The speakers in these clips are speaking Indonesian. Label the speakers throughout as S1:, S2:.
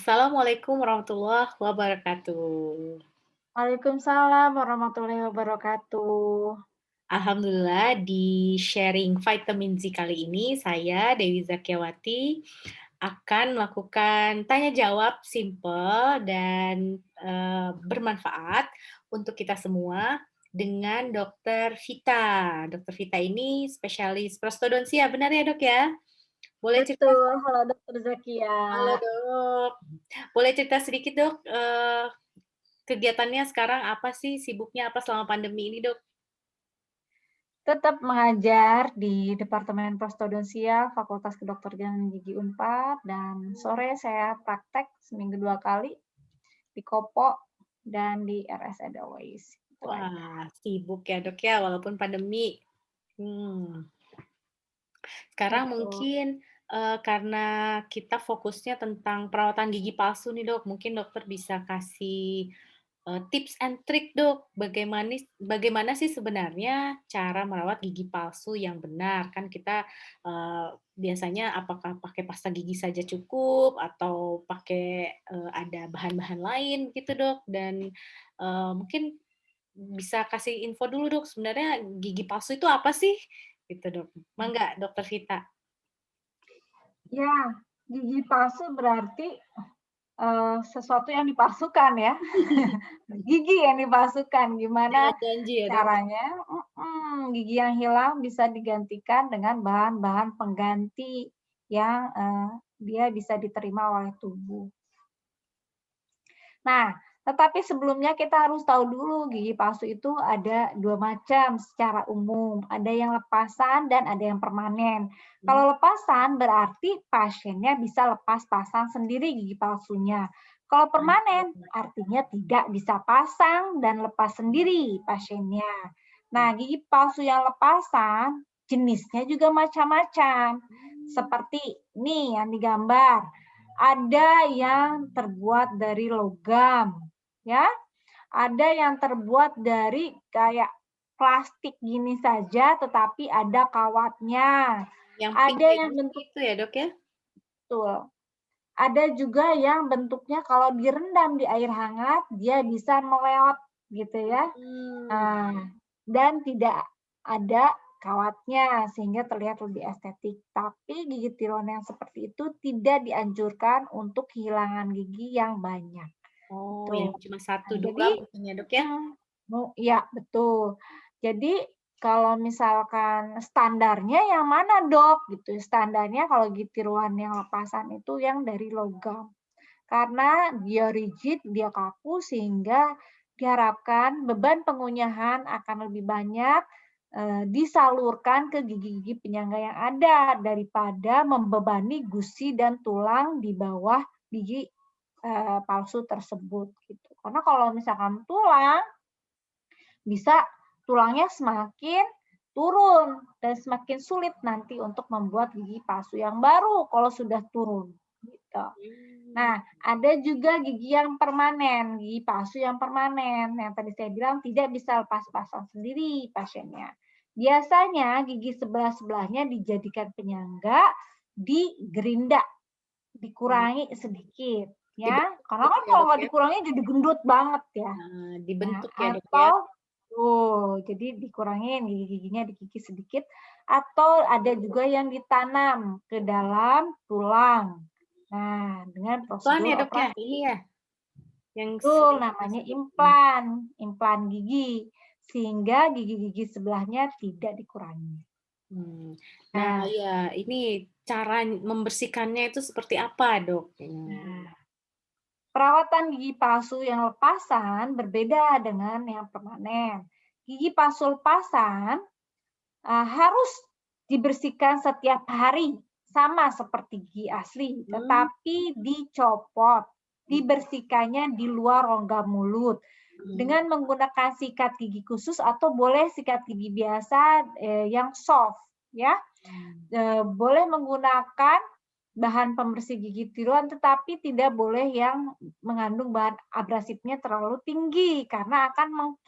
S1: Assalamualaikum warahmatullahi wabarakatuh.
S2: Waalaikumsalam warahmatullahi wabarakatuh.
S1: Alhamdulillah di sharing vitamin Z kali ini saya Dewi Zakiawati akan melakukan tanya jawab simple dan, bermanfaat untuk kita semua dengan Dokter Vita. Dokter Vita ini spesialis prostodontia, benar ya, Dok, ya? Boleh cerita
S2: Betul, halo Dokter Zakia.
S1: Halo, Dok. Boleh cerita sedikit, Dok, kegiatannya sekarang apa sih? Sibuknya apa selama pandemi ini, Dok?
S2: Tetap mengajar di Departemen Prostodontia Fakultas Kedokteran Gigi Unpad dan sore saya praktek seminggu 2 kali di Kopo dan di RSUD Always, itu aja.
S1: Wah, sibuk ya, Dok, ya, walaupun pandemi. Hmm, sekarang
S2: Betul.
S1: mungkin, karena kita fokusnya tentang perawatan gigi palsu nih, Dok, mungkin dokter bisa kasih, tips and trick, Dok, bagaimana sih sebenarnya cara merawat gigi palsu yang benar? Kan kita, biasanya apakah pakai pasta gigi saja cukup atau pakai, ada bahan-bahan lain gitu, Dok, dan, mungkin bisa kasih info dulu, Dok, sebenarnya gigi palsu itu apa sih? Gitu, Dok. Mangga, Dokter Vita.
S2: Ya, gigi palsu berarti, sesuatu yang dipalsukan ya. Gigi yang dipalsukan, gimana
S1: Lewat janji ya, Dok?
S2: caranya gigi yang hilang bisa digantikan dengan bahan-bahan pengganti yang, dia bisa diterima oleh tubuh. Nah, tetapi sebelumnya kita harus tahu dulu gigi palsu itu ada 2 macam secara umum, ada yang lepasan dan ada yang permanen.
S1: Mmm,
S2: Kalau lepasan berarti pasiennya bisa lepas pasang sendiri gigi palsunya. Kalau permanen artinya tidak bisa pasang dan lepas sendiri pasiennya. Nah, gigi palsu yang lepasan jenisnya juga macam-macam. Seperti nih yang digambar. Ada yang terbuat dari logam, ya. Ada yang terbuat dari kayak plastik gini saja, tetapi ada kawatnya.
S1: yang pink
S2: Ada
S1: kayak
S2: yang
S1: gitu
S2: bentuk
S1: itu ya, Dok, ya?
S2: betul. Ada juga yang bentuknya kalau direndam di air hangat, dia bisa melewat gitu ya.
S1: Mmm,
S2: Nah, dan tidak ada kawatnya sehingga terlihat lebih estetik. Tapi gigi tiruan yang seperti itu tidak dianjurkan untuk kehilangan gigi yang banyak.
S1: oh, yang
S2: Itu.
S1: cuma satu
S2: Nah,
S1: 2
S2: jadi
S1: mungkin ya, Dok, ya?
S2: iya betul. Jadi kalau misalkan standarnya yang mana dok gitu? Standarnya kalau gigi tiruan yang lepasan itu yang dari logam. Karena dia rigid, dia kaku sehingga diharapkan beban pengunyahan akan lebih banyak, disalurkan ke gigi-gigi penyangga yang ada daripada membebani gusi dan tulang di bawah gigi, palsu tersebut gitu. Karena kalau misalkan tulang, bisa tulangnya semakin turun dan semakin sulit nanti untuk membuat gigi palsu yang baru kalau sudah turun, gitu.
S1: Mmm,
S2: Nah, ada juga gigi yang permanen, gigi palsu yang permanen, yang tadi saya bilang tidak bisa lepas pasang sendiri pasiennya. Biasanya gigi sebelah-sebelahnya dijadikan penyangga, digerinda,
S1: mmm,
S2: dikurangi sedikit, ya.
S1: dibentuk
S2: Karena
S1: gitu
S2: kan
S1: ya,
S2: kalau
S1: Dok,
S2: nggak
S1: ya?
S2: dikurangi jadi gendut banget ya. Nah,
S1: Dibentuk ya, Dok, ya?
S2: atau jadi dikurangin gigi-giginya dikikis sedikit, atau ada juga yang ditanam ke dalam tulang. Nah, dengan
S1: Implan ya,
S2: prosedur
S1: Dok, ya? Ini
S2: operasi.
S1: ya, yang
S2: Betul,
S1: sering kita
S2: namanya
S1: sebut?
S2: implan gigi, sehingga gigi-gigi sebelahnya tidak dikurangi.
S1: Mmm. Nah,
S2: Nah
S1: ya ini cara membersihkannya itu seperti apa, Dok?
S2: nah, perawatan gigi palsu yang lepasan berbeda dengan yang permanen. Gigi palsu lepasan harus dibersihkan setiap hari, sama seperti gigi asli,
S1: Mmm,
S2: tetapi dicopot. Dibersihkannya di luar rongga mulut
S1: mhm.
S2: dengan menggunakan sikat gigi khusus atau boleh sikat gigi biasa, yang soft ya.
S1: Mmm.
S2: Boleh menggunakan bahan pembersih gigi tiruan, tetapi tidak boleh yang mengandung bahan abrasifnya terlalu tinggi karena akan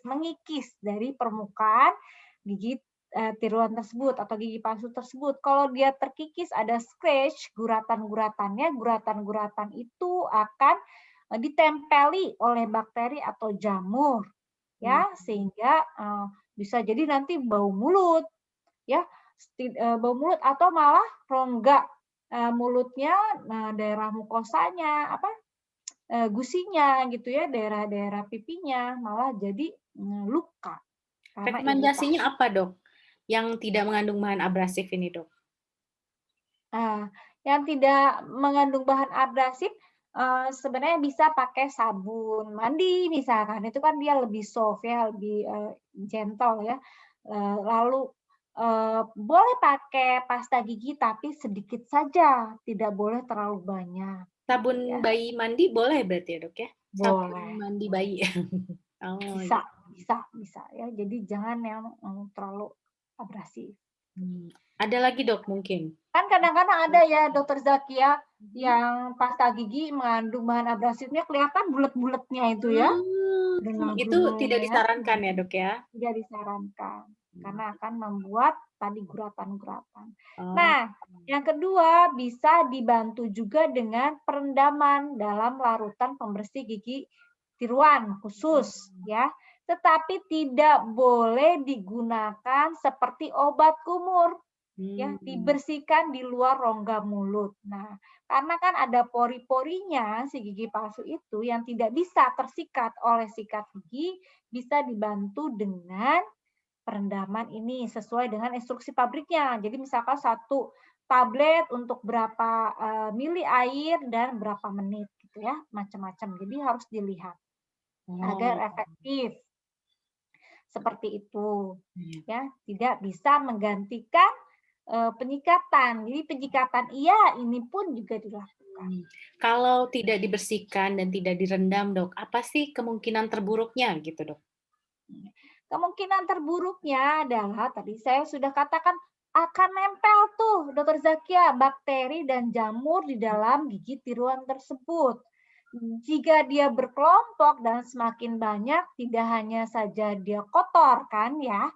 S2: mengikis dari permukaan gigi tiruan tersebut atau gigi palsu tersebut. Kalau dia terkikis ada scratch, guratan-guratannya, guratan-guratan itu akan ditempeli oleh bakteri atau jamur,
S1: Mmm,
S2: ya, sehingga bisa jadi nanti bau mulut, ya, bau mulut atau malah rongga mulutnya, daerah mukosanya, apa, gusinya gitu ya, daerah-daerah pipinya malah jadi luka karena
S1: rekomendasinya
S2: iritasi.
S1: apa, Dok, yang tidak mengandung bahan abrasif ini, Dok?
S2: Nah, yang tidak mengandung bahan abrasif, sebenarnya bisa pakai sabun mandi misalkan, itu kan dia lebih soft ya, lebih, gentle ya. Lalu, boleh pakai pasta gigi tapi sedikit saja, tidak boleh terlalu banyak, gitu
S1: Sabun
S2: ya.
S1: bayi mandi boleh berarti ya, Dok, ya? Sabun
S2: Boleh
S1: mandi
S2: boleh.
S1: bayi. Oh,
S2: Bisa
S1: gitu.
S2: bisa ya, jadi jangan yang, terlalu abrasif.
S1: Mmm, ada lagi, Dok, mungkin?
S2: Kan kadang-kadang ada ya Dokter Zakia,
S1: Mhm.
S2: yang pasta gigi mengandung bahan abrasifnya kelihatan bulet-buletnya itu ya,
S1: Itu tidak
S2: dengal-dengal ya,
S1: disarankan ya, Dok, ya?
S2: tidak disarankan,
S1: Mmm,
S2: karena akan membuat tadi guratan-guratan.
S1: oh,
S2: Nah, yang kedua bisa dibantu juga dengan perendaman dalam larutan pembersih gigi tiruan khusus
S1: mhm,
S2: ya, tetapi tidak boleh digunakan seperti obat kumur. Ya,
S1: mmm,
S2: dibersihkan di luar rongga mulut. Nah, karena kan ada pori-porinya si gigi palsu itu yang tidak bisa tersikat oleh sikat gigi, bisa dibantu dengan perendaman ini sesuai dengan instruksi pabriknya. Jadi misalkan satu tablet untuk berapa mili air dan berapa menit gitu ya, macam-macam. Jadi harus dilihat
S1: oh,
S2: agar efektif seperti itu.
S1: iya.
S2: Ya, tidak bisa menggantikan penyikatan. Jadi penyikatan iya, ini pun juga dilakukan.
S1: Mmm, kalau tidak dibersihkan dan tidak direndam, Dok, apa sih kemungkinan terburuknya gitu, Dok?
S2: Kemungkinan terburuknya adalah tadi saya sudah katakan akan nempel tuh Dokter Zakia bakteri dan jamur di dalam gigi tiruan tersebut. Jika dia berkelompok dan semakin banyak, tidak hanya saja dia kotor kan ya,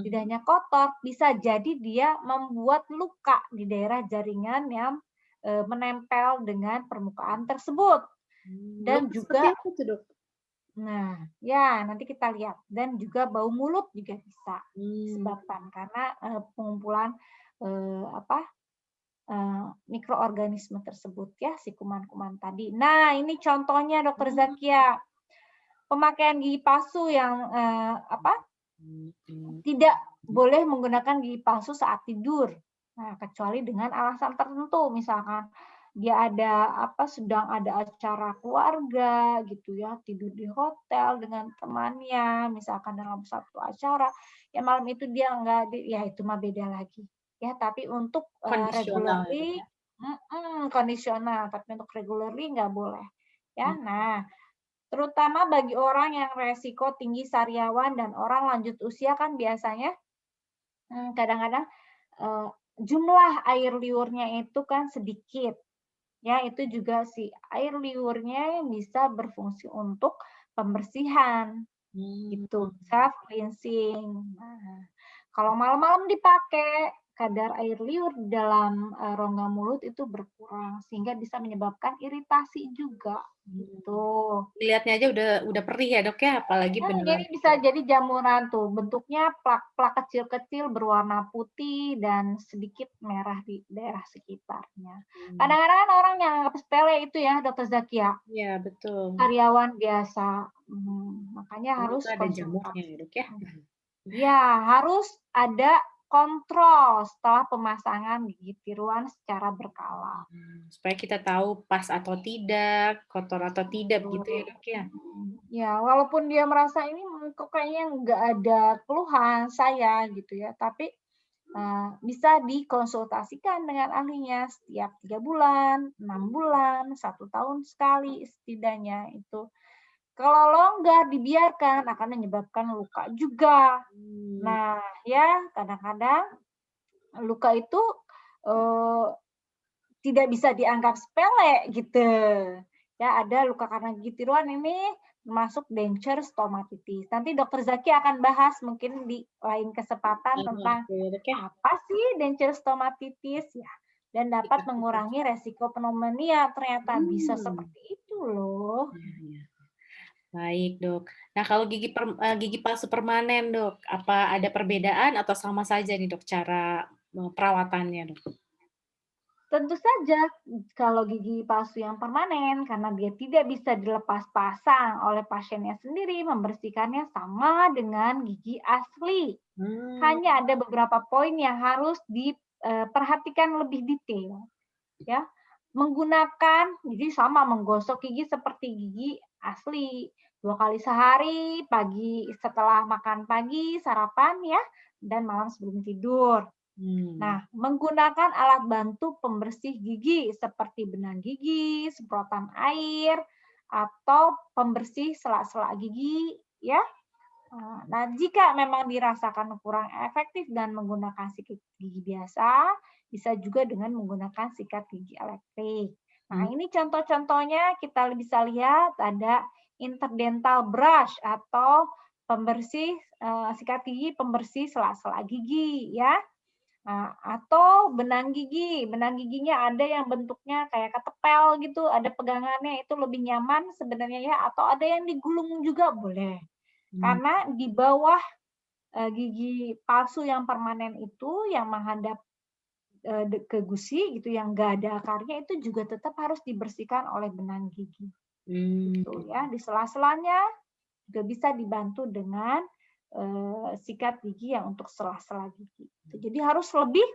S2: tidak
S1: Mhm.
S2: hanya kotor, bisa jadi dia membuat luka di daerah jaringan yang menempel dengan permukaan tersebut. Dan
S1: Luka seperti
S2: juga,
S1: apa tuh, Dok?
S2: nah ya nanti kita lihat, dan juga bau mulut juga bisa
S1: Mmm,
S2: disebabkan karena pengumpulan apa, mikroorganisme tersebut ya, si kuman-kuman tadi. Nah ini contohnya Dokter
S1: oh,
S2: Zakia, pemakaian gigi palsu yang apa,
S1: mhm,
S2: tidak boleh menggunakan gigi palsu saat tidur. Nah, kecuali dengan alasan tertentu, misalkan dia ada apa, sedang ada acara keluarga gitu ya, tidur di hotel dengan temannya, misalkan dalam satu acara, ya malam itu dia enggak ya itu mah beda lagi. Ya, tapi untuk
S1: kondisional ya, Dok,
S2: regularly
S1: ya?
S2: kondisional, tapi untuk regularly nggak boleh. Ya,
S1: Mmm,
S2: nah terutama bagi orang yang resiko tinggi sariawan dan orang lanjut usia kan biasanya, kadang-kadang, eee, jumlah air liurnya itu kan sedikit, ya itu juga si air liurnya yang bisa berfungsi untuk pembersihan, gitu,
S1: mmm,
S2: self cleansing. Nah, kalau malam-malam dipakai, kadar air liur di dalam, rongga mulut itu berkurang, sehingga bisa menyebabkan iritasi juga,
S1: mmm.
S2: gitu.
S1: Dilihatnya aja udah perih ya, Dok, ya? Apalagi beneran
S2: Jadi bisa jadi jamuran tuh, bentuknya plak-plak kecil-kecil berwarna putih dan sedikit merah di daerah sekitarnya.
S1: mmm,
S2: Kadang-kadang kan orang yang anggap sepele itu ya, Dokter Zakia,
S1: iya betul.
S2: karyawan biasa, makanya harus
S1: Ternyata ada jamurnya
S2: konsultasi.
S1: ya, Dok, ya?
S2: Iya, harus ada kontrol setelah pemasangan gigi tiruan secara berkala.
S1: Supaya kita tahu pas atau tidak, kotor atau tidak begitu ya,
S2: Betul,
S1: Dok, ya?
S2: ya walaupun dia merasa ini, kok kayaknya nggak ada keluhan saya gitu ya, tapi, bisa dikonsultasikan dengan ahlinya setiap 3 bulan, 6 bulan, 1 tahun sekali setidaknya itu. Kalau longgar dibiarkan akan menyebabkan luka juga.
S1: Mmm,
S2: Nah ya kadang-kadang luka itu, eee tidak bisa dianggap sepele gitu. Ya ada luka karena gigi tiruan ini termasuk denture stomatitis. Nanti Dokter Zaki akan bahas mungkin di lain kesempatan tentang
S1: Oke, Dok, ya.
S2: apa sih denture stomatitis ya, dan dapat mengurangi resiko pneumonia. Ternyata bisa
S1: Hmm,
S2: seperti itu loh.
S1: iya, iya. Baik, Dok. Nah, kalau gigi palsu permanen, Dok, apa ada perbedaan atau sama saja nih, Dok, cara perawatannya, Dok?
S2: Tentu saja kalau gigi palsu yang permanen karena dia tidak bisa dilepas pasang oleh pasiennya sendiri, membersihkannya sama dengan gigi asli.
S1: Hmm,
S2: Hanya ada beberapa poin yang harus diperhatikan lebih detail, ya. Menggunakan jadi sama menggosok gigi seperti gigi asli 2 kali sehari, pagi setelah makan pagi, sarapan ya, dan malam sebelum tidur.
S1: hmm.
S2: Nah, menggunakan alat bantu pembersih gigi seperti benang gigi, semprotan air, atau pembersih sela-sela gigi, ya. Nah, jika memang dirasakan kurang efektif dan menggunakan sikat gigi biasa, bisa juga dengan menggunakan sikat gigi elektrik.
S1: Hmm.
S2: Nah, ini contoh-contohnya kita bisa lihat ada interdental brush atau pembersih sikat gigi pembersih sela-sela gigi, ya. Nah, atau benang gigi. Benang giginya ada yang bentuknya kayak ketepel gitu, ada pegangannya itu lebih nyaman sebenarnya ya, atau ada yang digulung juga boleh.
S1: Hmm.
S2: Karena di bawah gigi palsu yang permanen itu yang menghadap ke gusi gitu, yang nggak ada akarnya itu juga tetap harus dibersihkan oleh benang gigi.
S1: Hmm.
S2: Gitu ya. Di sela-selanya juga bisa dibantu dengan sikat gigi yang untuk sela-sela gigi. Jadi harus lebih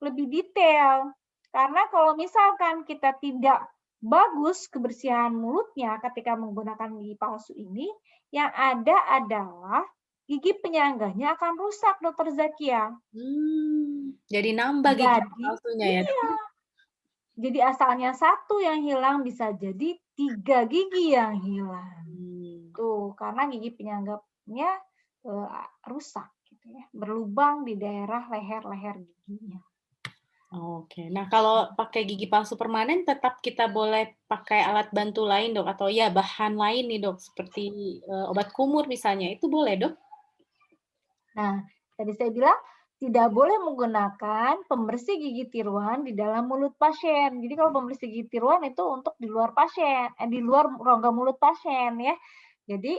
S2: lebih detail. Karena kalau misalkan kita tidak bagus kebersihan mulutnya ketika menggunakan gigi palsu ini, yang ada adalah gigi penyangganya akan rusak, Dokter Zakia.
S1: Jadi nambah gigi
S2: Jadi,
S1: palsunya ya, Dok?
S2: iya, jadi asalnya satu yang hilang bisa jadi 3 gigi yang hilang.
S1: Hmm.
S2: Tuh, karena gigi penyangganya rusak gitu ya, berlubang di daerah leher-leher giginya.
S1: Oke. Nah, kalau pakai gigi palsu permanen tetap kita boleh pakai alat bantu lain, Dok? Atau ya bahan lain nih, Dok, seperti, obat kumur misalnya, itu boleh, Dok?
S2: Nah, tadi saya bilang tidak boleh menggunakan pembersih gigi tiruan di dalam mulut pasien. Jadi kalau pembersih gigi tiruan itu untuk di luar pasien, di luar rongga mulut pasien ya. Jadi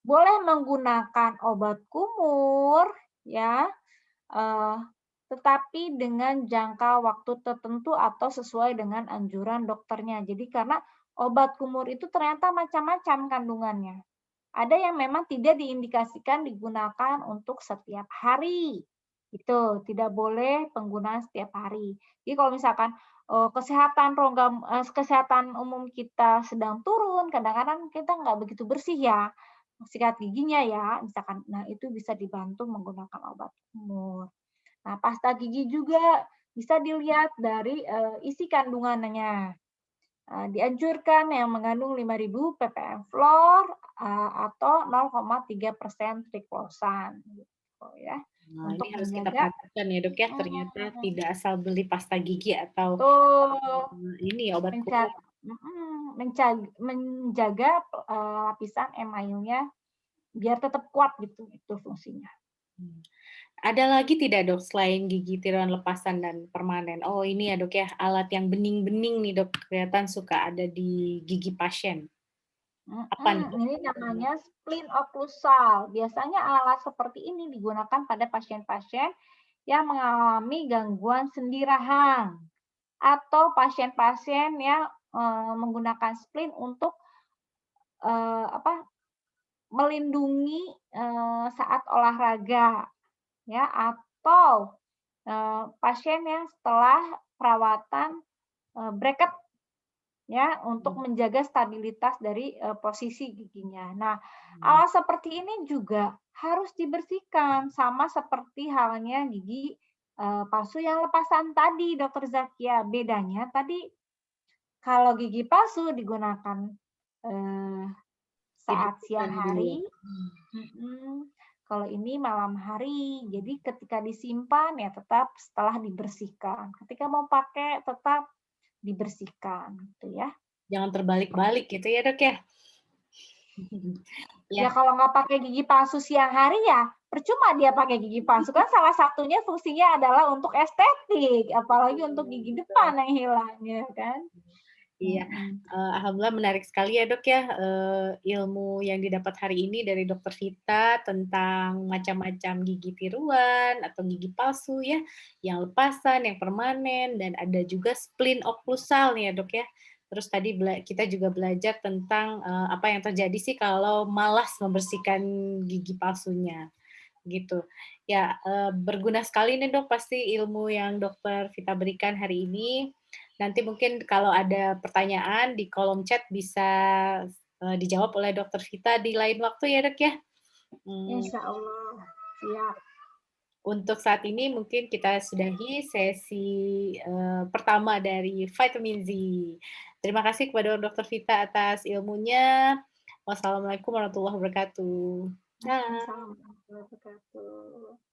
S2: boleh menggunakan obat kumur ya, eh, tetapi dengan jangka waktu tertentu atau sesuai dengan anjuran dokternya. Jadi karena obat kumur itu ternyata macam-macam kandungannya. Ada yang memang tidak diindikasikan digunakan untuk setiap hari. Itu, tidak boleh penggunaan setiap hari. Jadi kalau misalkan, kesehatan umum kita sedang turun, kadang-kadang kita nggak begitu bersih ya, sikat giginya ya, misalkan. Nah, itu bisa dibantu menggunakan obat kumur. Nah, pasta gigi juga bisa dilihat dari, isi kandungannya. Dianjurkan yang mengandung 5.000 ppm fluor atau 0,3% triclosan gitu ya,
S1: Nah, ini
S2: untuk
S1: harus kita
S2: menjaga
S1: perhatikan ya, Dok, ya, ternyata tidak asal beli pasta gigi atau,
S2: betul,
S1: ini obat
S2: menca
S1: kumur.
S2: menjaga, lapisan emailnya biar tetap kuat gitu, itu fungsinya.
S1: Hmm. Ada lagi tidak, Dok, selain gigi tiruan lepasan dan permanen? Oh, ini ya, Dok, ya, alat yang bening-bening nih, Dok, kelihatan suka ada di gigi pasien. Apa nih, Dok?
S2: Ini namanya splint oklusal. Biasanya alat seperti ini digunakan pada pasien-pasien yang mengalami gangguan sendi rahang atau pasien-pasien yang menggunakan splint untuk apa, melindungi saat olahraga ya, atau pasien yang setelah perawatan bracket ya, untuk menjaga stabilitas dari posisi giginya. Nah,
S1: Hmm.
S2: alat seperti ini juga harus dibersihkan sama seperti halnya gigi palsu yang lepasan tadi, Dokter Zakia. Bedanya tadi kalau gigi palsu digunakan eh, saat siang
S1: Dibersihkan dulu.
S2: hari, kalau ini malam hari. Jadi ketika disimpan ya tetap setelah dibersihkan. Ketika mau pakai tetap dibersihkan, gitu ya.
S1: Jangan terbalik-balik gitu ya, Dok, ya? Ya,
S2: Ya kalau nggak pakai gigi palsu siang hari ya percuma dia pakai gigi palsu, kan salah satunya fungsinya adalah untuk estetik, apalagi untuk gigi depan
S1: betul.
S2: yang hilang, ya kan?
S1: Iya,
S2: Mhm.
S1: alhamdulillah menarik sekali ya, Dok, ya, ilmu yang didapat hari ini dari Dokter Vita tentang macam-macam gigi tiruan atau gigi palsu ya, yang lepasan, yang permanen, dan ada juga spleen okklusal nih ya, Dok, ya. Terus tadi kita juga belajar tentang, apa yang terjadi sih kalau malas membersihkan gigi palsunya, gitu. Ya, berguna sekali nih, Dok, pasti ilmu yang Dokter Vita berikan hari ini. Nanti mungkin kalau ada pertanyaan di kolom chat bisa, dijawab oleh Dokter Vita di lain waktu ya, Dok, ya. Mmm,
S2: Insya Allah, siap.
S1: untuk saat ini mungkin kita sudahi sesi, pertama dari Vitamin Z. Terima kasih kepada Dokter Vita atas ilmunya. Wassalamualaikum warahmatullahi wabarakatuh. Dah.
S2: Waalaikumsalam warahmatullahi wabarakatuh.